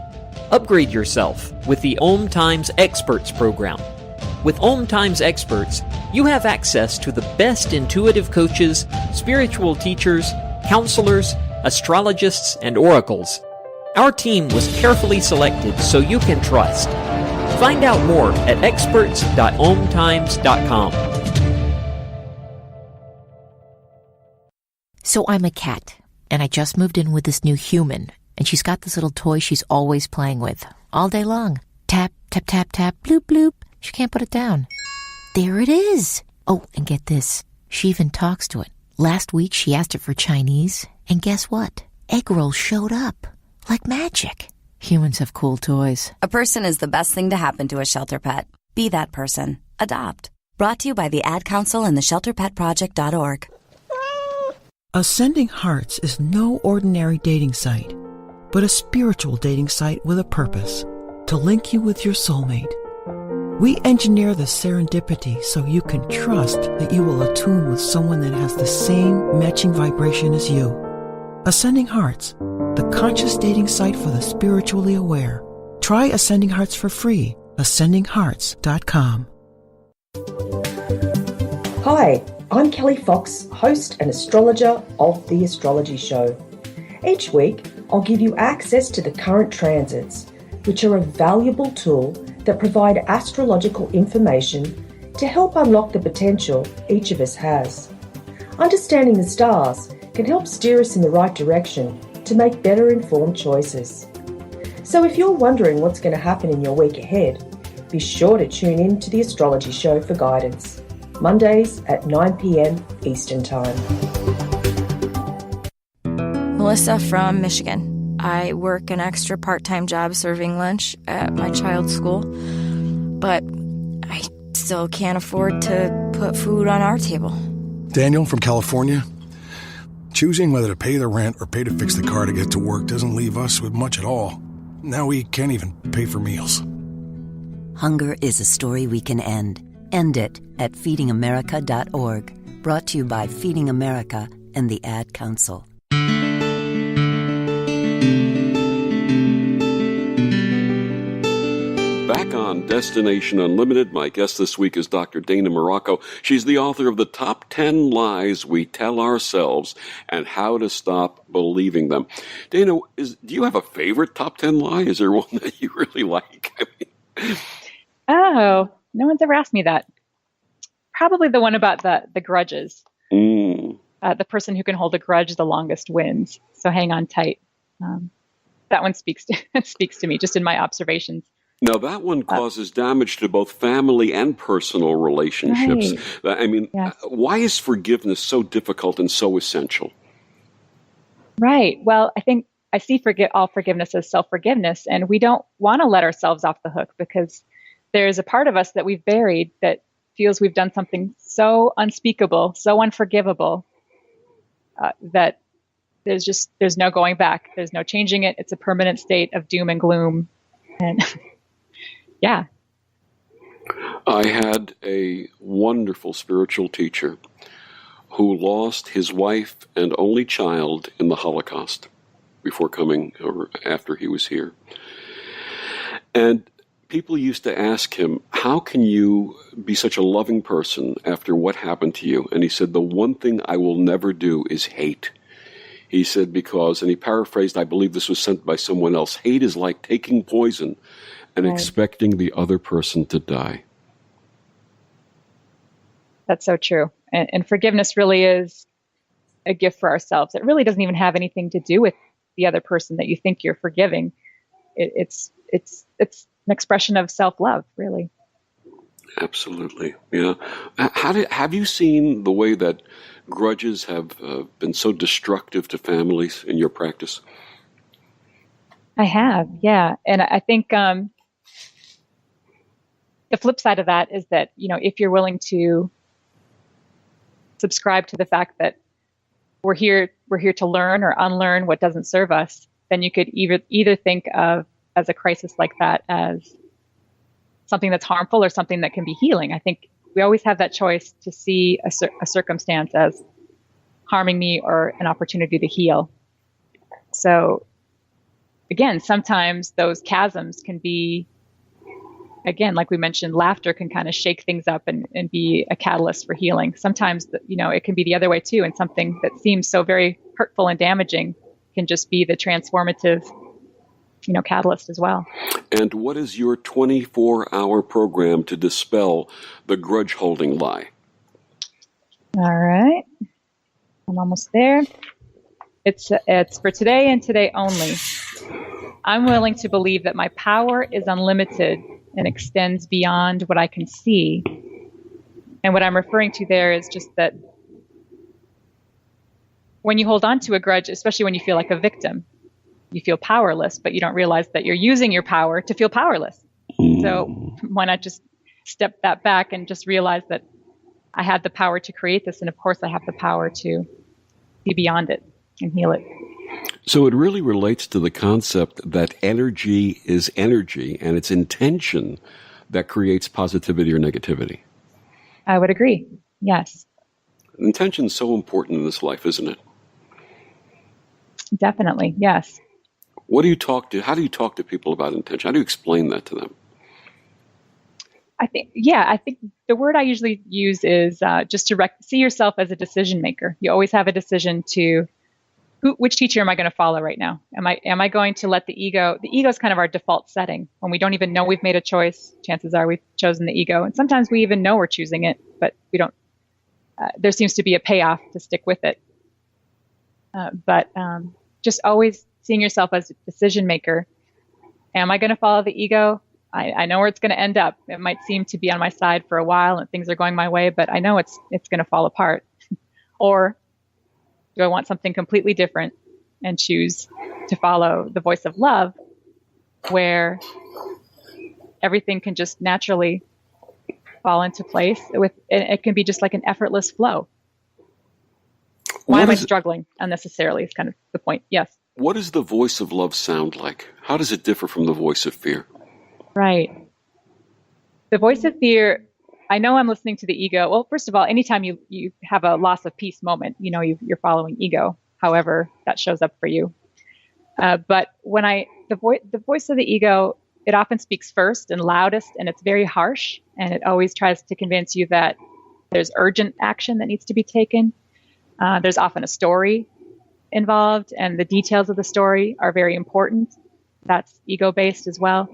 Q: Upgrade yourself with the Om Times Experts program. With Om Times Experts, you have access to the best intuitive coaches, spiritual teachers, counselors, astrologists, and oracles. Our team was carefully selected so you can trust. Find out more at experts.omtimes.com.
R: So I'm a cat, and I just moved in with this new human, and she's got this little toy she's always playing with, all day long. Tap, tap, tap, tap, bloop, bloop. She can't put it down. There it is. Oh, and get this. She even talks to it. Last week she asked it for Chinese, and guess what? Egg rolls showed up. Like magic. Humans have cool toys.
S: A person is the best thing to happen to a shelter pet. Be that person. Adopt. Brought to you by the Ad Council and the ShelterPetProject.org.
T: Ascending Hearts is no ordinary dating site, but a spiritual dating site with a purpose, to link you with your soulmate. We engineer the serendipity so you can trust that you will attune with someone that has the same matching vibration as you. Ascending Hearts, the conscious dating site for the spiritually aware. Try Ascending Hearts for free. AscendingHearts.com.
U: Hi, I'm Kelly Fox, host and astrologer of The Astrology Show. Each week, I'll give you access to the current transits, which are a valuable tool that provide astrological information to help unlock the potential each of us has. Understanding the stars can help steer us in the right direction to make better informed choices. So if you're wondering what's going to happen in your week ahead, be sure to tune in to The Astrology Show for guidance. Mondays at 9 p.m. Eastern Time.
M: Melissa from Michigan. I work an extra part-time job serving lunch at my child's school, but I still can't afford to put food on our table.
V: Daniel from California. Choosing whether to pay the rent or pay to fix the car to get to work doesn't leave us with much at all. Now we can't even pay for meals.
W: Hunger is a story we can end. End it at feedingamerica.org. Brought to you by Feeding America and the Ad Council.
A: Back on Destination Unlimited, my guest this week is Dr. Dana Morocco. She's the author of The Top 10 Lies We Tell Ourselves and How to Stop Believing Them. Dana, do you have a favorite top 10 lie? Is there one that you really like?
B: Oh, no one's ever asked me that. Probably the one about the grudges. The person who can hold a grudge the longest wins. So hang on tight. That one speaks to me, just in my observations.
A: Now, that one causes damage to both family and personal relationships. Right. I mean, yes. Why is forgiveness so difficult and so essential?
B: Right. Well, I think I see all forgiveness as self-forgiveness, and we don't want to let ourselves off the hook because there's a part of us that we've buried that feels we've done something so unspeakable, so unforgivable, that there's no going back. There's no changing it. It's a permanent state of doom and gloom. And yeah.
A: I had a wonderful spiritual teacher who lost his wife and only child in the Holocaust before coming or after he was here. And people used to ask him, how can you be such a loving person after what happened to you? And he said, the one thing I will never do is hate. He said, because, and he paraphrased, I believe this was sent by someone else, hate is like taking poison and expecting the other person to die.
B: That's so true. And forgiveness really is a gift for ourselves. It really doesn't even have anything to do with the other person that you think you're forgiving. It's an expression of self-love, really.
A: Absolutely. Yeah. Have you seen the way that grudges have been so destructive to families in your practice?
B: I have, yeah. And I think the flip side of that is that, if you're willing to subscribe to the fact that we're here to learn or unlearn what doesn't serve us, then you could either think of as a crisis like that as something that's harmful or something that can be healing. I think we always have that choice to see a circumstance as harming me or an opportunity to heal. So again, sometimes those chasms can be, again, like we mentioned, laughter can kind of shake things up and be a catalyst for healing. Sometimes, it can be the other way too. And something that seems so very hurtful and damaging can just be the transformative, catalyst as well.
A: And what is your 24-hour program to dispel the grudge-holding lie?
B: All right. I'm almost there. It's for today and today only. I'm willing to believe that my power is unlimited and extends beyond what I can see. And what I'm referring to there is just that when you hold on to a grudge, especially when you feel like a victim, you feel powerless, but you don't realize that you're using your power to feel powerless. So why not just step that back and just realize that I had the power to create this, and of course I have the power to be beyond it and heal it.
A: So it really relates to the concept that energy is energy, and it's intention that creates positivity or negativity.
B: I would agree. Yes.
A: Intention is so important in this life, isn't it?
B: Definitely. Yes.
A: How do you talk to people about intention? How do you explain that to them?
B: I think the word I usually use is just to see yourself as a decision maker. You always have a decision to which teacher am I going to follow right now? Am I going to let the ego is kind of our default setting. When we don't even know we've made a choice, chances are we've chosen the ego. And sometimes we even know we're choosing it, but we don't, there seems to be a payoff to stick with it. But just always seeing yourself as a decision maker. Am I going to follow the ego? I know where it's going to end up. It might seem to be on my side for a while and things are going my way, but I know it's going to fall apart. Or do I want something completely different and choose to follow the voice of love, where everything can just naturally fall into place it can be just like an effortless flow. Why am I struggling unnecessarily is kind of the point. Yes.
A: What does the voice of love sound like? How does it differ from the voice of fear?
B: Right. The voice of fear, I know I'm listening to the ego. Well, first of all, anytime you have a loss of peace moment, you're following ego, however that shows up for you. But when the voice of the ego, it often speaks first and loudest, and it's very harsh, and it always tries to convince you that there's urgent action that needs to be taken. There's often a story involved, and the details of the story are very important. That's ego-based as well.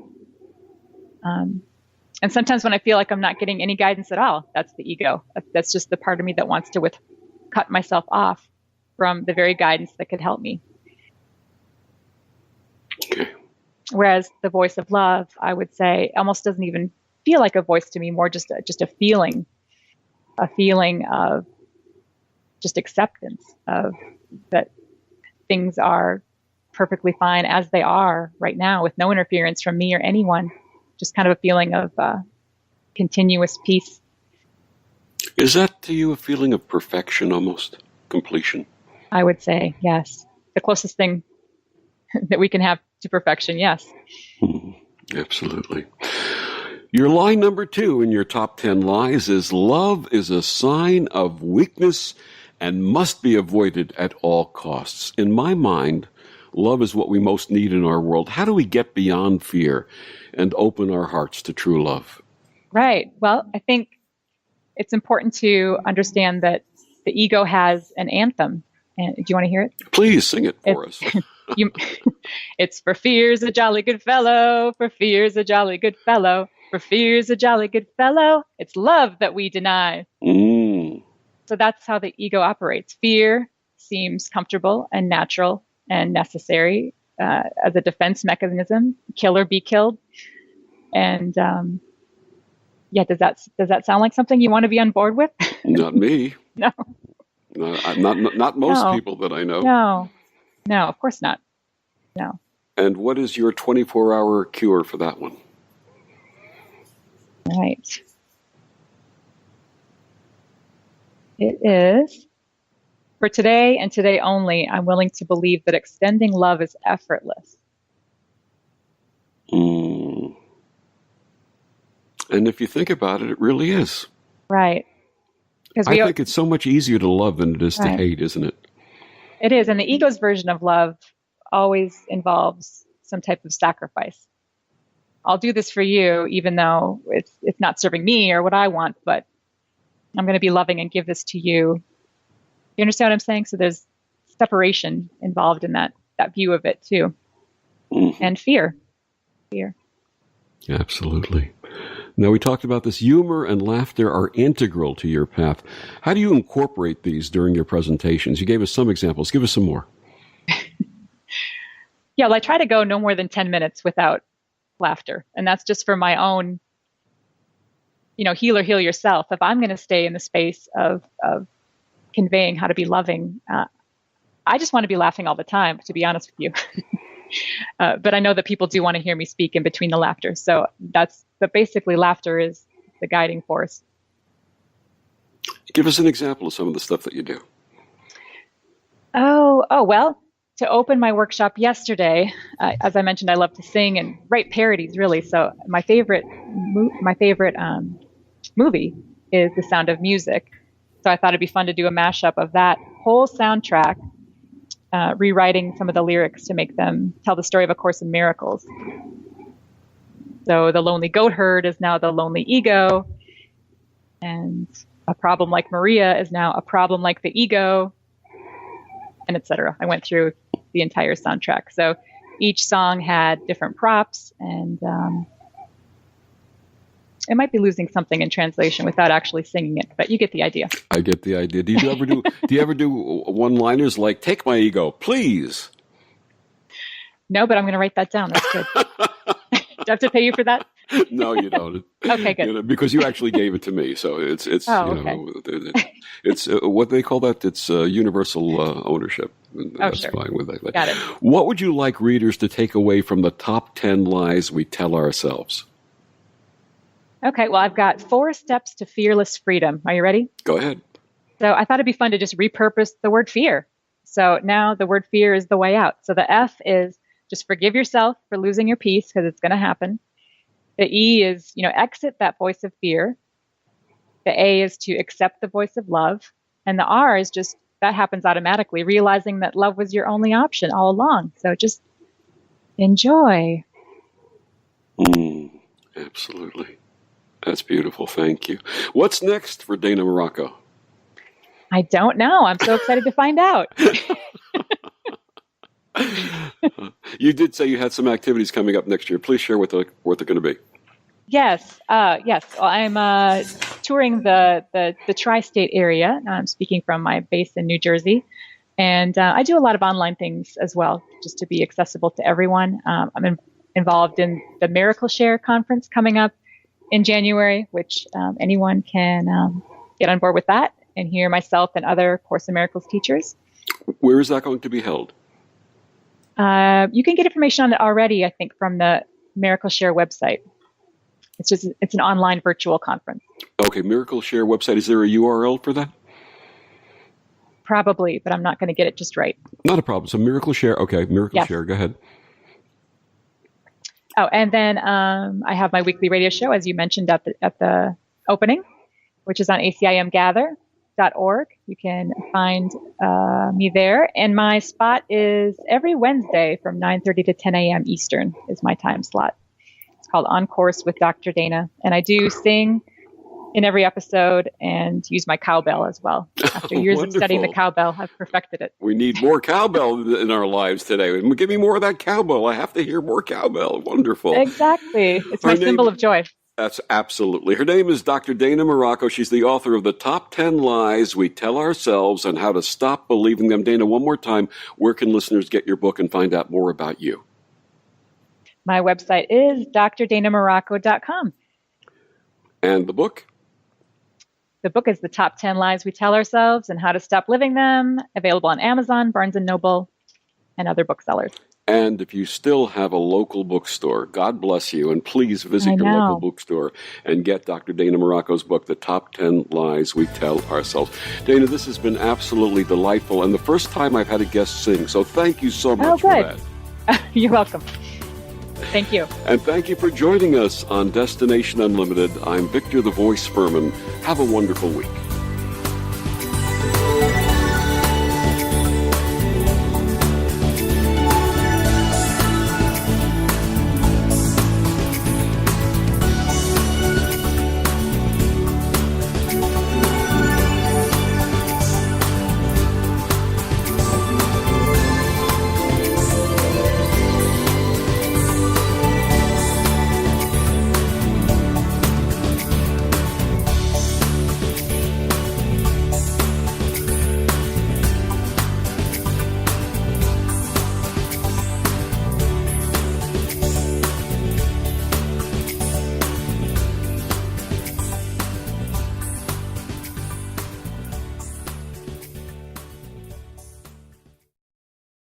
B: And sometimes when I feel like I'm not getting any guidance at all, that's the ego. That's just the part of me that wants to cut myself off from the very guidance that could help me.
A: Okay.
B: Whereas the voice of love, I would say, almost doesn't even feel like a voice to me, more just a feeling of just acceptance of that things are perfectly fine as they are right now, with no interference from me or anyone. Just kind of a feeling of continuous peace.
A: Is that to you a feeling of perfection almost? Completion?
B: I would say, yes. The closest thing that we can have to perfection, yes.
A: Absolutely. Your lie number 2 in your top 10 lies is love is a sign of weakness and must be avoided at all costs. In my mind, love is what we most need in our world. How do we get beyond fear and open our hearts to true love?
B: Right. Well, I think it's important to understand that the ego has an anthem. And do you want to hear it?
A: Please sing it for us.
B: It's for fear's a jolly good fellow, for fear's a jolly good fellow, for fear's a jolly good fellow. It's love that we deny. So that's how the ego operates. Fear seems comfortable and natural and necessary as a defense mechanism. Kill or be killed. And does that sound like something you want to be on board with?
A: Not me.
B: No.
A: Not most people that I know.
B: No, of course not. No.
A: And what is your 24-hour cure for that one?
B: Right. It is, for today and today only, I'm willing to believe that extending love is effortless.
A: And if you think about it, it really is.
B: Right.
A: I think it's so much easier to love than it is to hate, isn't it?
B: It is. And the ego's version of love always involves some type of sacrifice. I'll do this for you, even though it's not serving me or what I want, but I'm going to be loving and give this to you. You understand what I'm saying? So there's separation involved in that view of it too. And fear.
A: Absolutely. Now, we talked about this. Humor and laughter are integral to your path. How do you incorporate these during your presentations? You gave us some examples. Give us some more.
B: Well, I try to go no more than 10 minutes without laughter. And that's just for my own, heal or heal yourself. If I'm going to stay in the space of conveying how to be loving, I just want to be laughing all the time, to be honest with you. But I know that people do want to hear me speak in between the laughter. So but basically laughter is the guiding force.
A: Give us an example of some of the stuff that you do.
B: Well, to open my workshop yesterday, as I mentioned, I love to sing and write parodies, really. So my favorite movie is The Sound of Music. So I thought it'd be fun to do a mashup of that whole soundtrack, rewriting some of the lyrics to make them tell the story of A Course in Miracles. So the lonely goat herd is now the lonely ego, and a problem like Maria is now a problem like the ego, and etc. I went through the entire soundtrack. So each song had different props, and it might be losing something in translation without actually singing it, but you get the idea.
A: I get the idea. Do you ever do one-liners like "Take my ego, please"?
B: No, but I'm going to write that down. That's good. Do I have to pay you for that?
A: No, you don't.
B: Okay, good.
A: Because you actually gave it to me, so it's
B: okay.
A: It's what they call that. It's universal ownership. That's
B: sure.
A: fine with that.
B: Got it.
A: What would you like readers to take away from the top 10 lies we tell ourselves?
B: Okay, well, I've got 4 steps to fearless freedom. Are you ready?
A: Go ahead.
B: So I thought it'd be fun to just repurpose the word fear. So now the word fear is the way out. So the F is just forgive yourself for losing your peace, because it's going to happen. The E is, exit that voice of fear. The A is to accept the voice of love. And the R is just, that happens automatically, realizing that love was your only option all along. So just enjoy.
A: Absolutely. That's beautiful. Thank you. What's next for Dana Morocco?
B: I don't know. I'm so excited to find out.
A: You did say you had some activities coming up next year. Please share what they're going to be.
B: Yes. Well, I'm touring the tri-state area. I'm speaking from my base in New Jersey. And I do a lot of online things as well, just to be accessible to everyone. I'm involved in the Miracle Share conference coming up in January, which anyone can get on board with that and hear myself and other Course in Miracles teachers.
A: Where is that going to be held?
B: You can get information on it already, I think, from the Miracle Share website. It's an online virtual conference.
A: Okay, Miracle Share website. Is there a URL for that?
B: Probably, but I'm not going to get it just right.
A: Not a problem. So Miracle Share. Okay, Miracle Share. Go ahead.
B: Oh, and then I have my weekly radio show, as you mentioned at the opening, which is on acimgather.org. You can find me there. And my spot is every Wednesday from 9:30 to 10 a.m. Eastern is my time slot. It's called On Course with Dr. Dana. And I do sing in every episode and use my cowbell as well. After years of studying the cowbell, I've perfected it.
A: We need more cowbell in our lives today. Give me more of that cowbell. I have to hear more cowbell. Wonderful.
B: Exactly. It's my symbol of joy.
A: That's absolutely. Her name is Dr. Dana Morocco. She's the author of The Top 10 Lies We Tell Ourselves and How to Stop Believing Them. Dana, one more time, where can listeners get your book and find out more about you?
B: My website is drdanamorocco.com.
A: And the book?
B: The book is The Top 10 Lies We Tell Ourselves and How to Stop Living Them, available on Amazon, Barnes & Noble, and other booksellers.
A: And if you still have a local bookstore, God bless you, and please visit your local bookstore and get Dr. Dana Morocco's book, The Top 10 Lies We Tell Ourselves. Dana, this has been absolutely delightful, and the first time I've had a guest sing, so thank you so much for that.
B: You're welcome. Thank you.
A: And thank you for joining us on Destination Unlimited. I'm Victor the Voice Furman. Have a wonderful week.